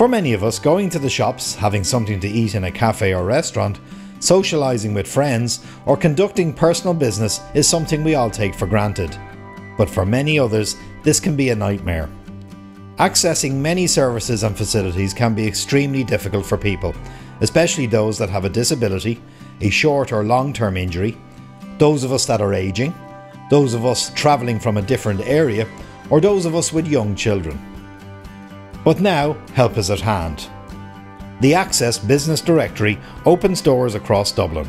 For many of us, going to the shops, having something to eat in a cafe or restaurant, socialising with friends, or conducting personal business is something we all take for granted. But for many others, this can be a nightmare. Accessing many services and facilities can be extremely difficult for people, especially those that have a disability, a short or long-term injury, those of us that are ageing, those of us travelling from a different area, or those of us with young children. But now, help is at hand. The Access Business Directory opens doors across Dublin.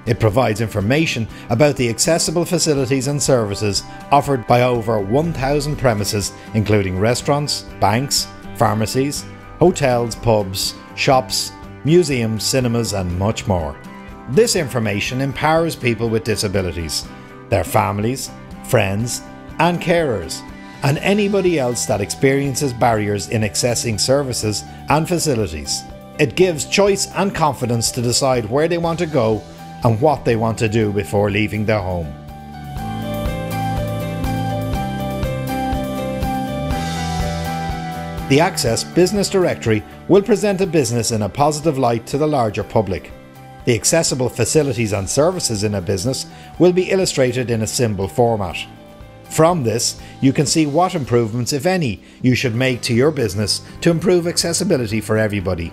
It provides information about the accessible facilities and services offered by over 1,000 premises, including restaurants, banks, pharmacies, hotels, pubs, shops, museums, cinemas and much more. This information empowers people with disabilities, their families, friends and carers, and anybody else that experiences barriers in accessing services and facilities. It gives choice and confidence to decide where they want to go and what they want to do before leaving their home. The Access Business Directory will present a business in a positive light to the larger public. The accessible facilities and services in a business will be illustrated in a symbol format. From this, you can see what improvements, if any, you should make to your business to improve accessibility for everybody.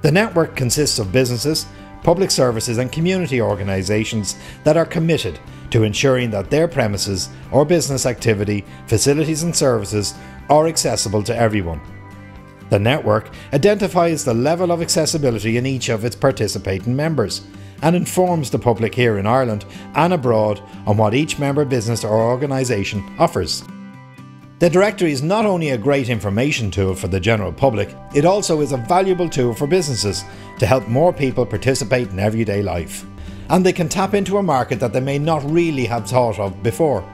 The network consists of businesses, public services and community organisations that are committed to ensuring that their premises or business activity, facilities and services are accessible to everyone. The network identifies the level of accessibility in each of its participating members and informs the public here in Ireland and abroad on what each member business or organisation offers. The directory is not only a great information tool for the general public, it also is a valuable tool for businesses to help more people participate in everyday life. And they can tap into a market that they may not really have thought of before.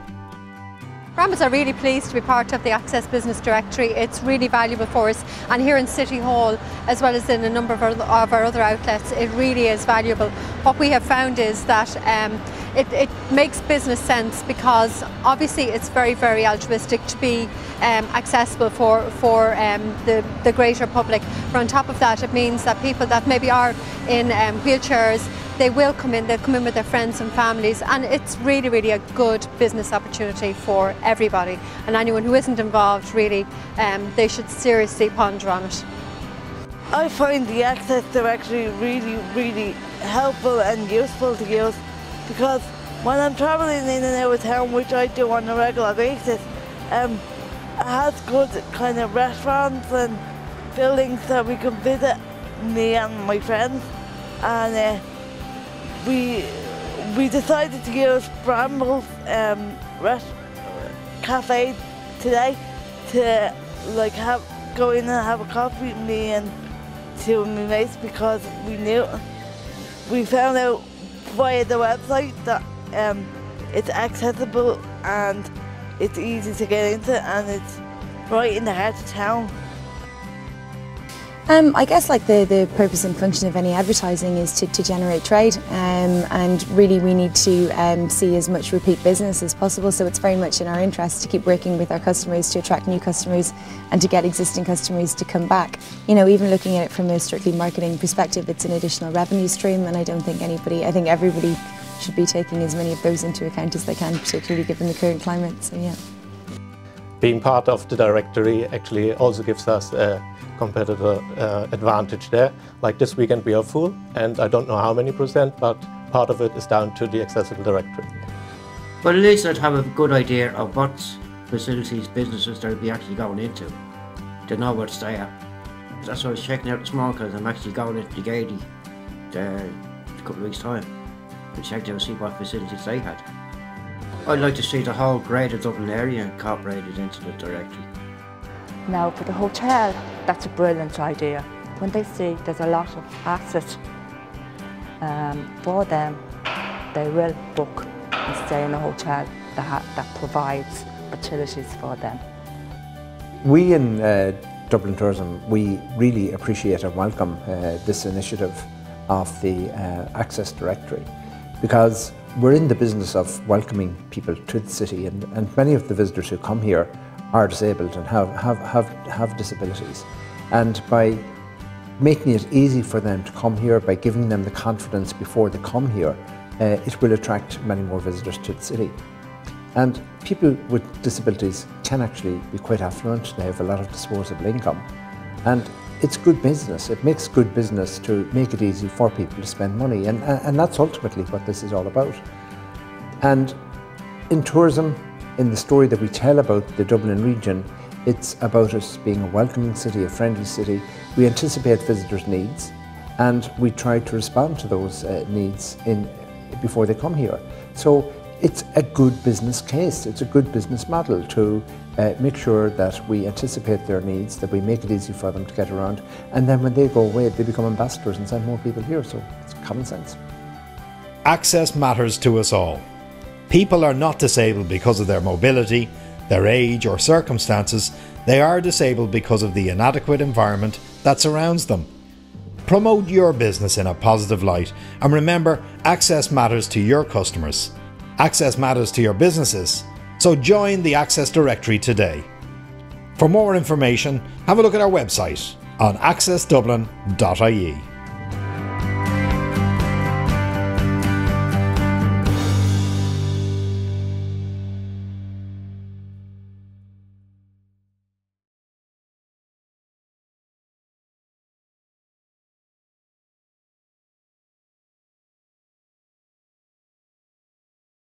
Brambles are really pleased to be part of the Access Business Directory. It's really valuable for us, and here in City Hall, as well as in a number of our other outlets, it really is valuable. What we have found is that it makes business sense, because obviously it's very, very altruistic to be accessible for the greater public. But on top of that, it means that people that maybe are in wheelchairs, they'll come in with their friends and families, and it's really, really a good business opportunity for everybody. And anyone who isn't involved, really, they should seriously ponder on it. I find the Access Directory really, really helpful and useful to use, because when I'm travelling in and out of town, which I do on a regular basis, it has good kind of restaurants and buildings that we can visit, me and my friends, and we decided to use Brambles cafe today to go in and have a coffee with me and two of my mates, because we found out via the website that it's accessible and it's easy to get into, and it's right in the heart of town. I guess the purpose and function of any advertising is to generate trade, and really we need to see as much repeat business as possible, so it's very much in our interest to keep working with our customers to attract new customers and to get existing customers to come back. You know, even looking at it from a strictly marketing perspective, it's an additional revenue stream, and I think everybody should be taking as many of those into account as they can, particularly given the current climate, so yeah. Being part of the directory actually also gives us a competitive advantage there. Like this weekend we are full, and I don't know how many %, but part of it is down to the accessible directory. Well, at least I'd have a good idea of what facilities, businesses they'll be actually going into, to know where to stay at. That's why I was checking out this morning, because I'm actually going into the Gaiety in a couple of weeks' time, and check out see what facilities they had. I'd like to see the whole Greater Dublin area incorporated into the directory. Now for the hotel, that's a brilliant idea. When they see there's a lot of assets for them, they will book and stay in a hotel that provides facilities for them. We in Dublin Tourism, we really appreciate and welcome this initiative of the Access Directory, because we're in the business of welcoming people to the city, and many of the visitors who come here are disabled and have disabilities. And by making it easy for them to come here, by giving them the confidence before they come here, it will attract many more visitors to the city. And people with disabilities can actually be quite affluent. They have a lot of disposable income. And it's good business. It makes good business to make it easy for people to spend money. And that's ultimately what this is all about. And in tourism, in the story that we tell about the Dublin region, it's about us being a welcoming city, a friendly city. We anticipate visitors' needs and we try to respond to those needs before they come here. So it's a good business case, it's a good business model to make sure that we anticipate their needs, that we make it easy for them to get around, and then when they go away, they become ambassadors and send more people here, so it's common sense. Access matters to us all. People are not disabled because of their mobility, their age or circumstances. They are disabled because of the inadequate environment that surrounds them. Promote your business in a positive light, and remember, access matters to your customers. Access matters to your businesses, so join the Access Directory today. For more information, have a look at our website on accessdublin.ie.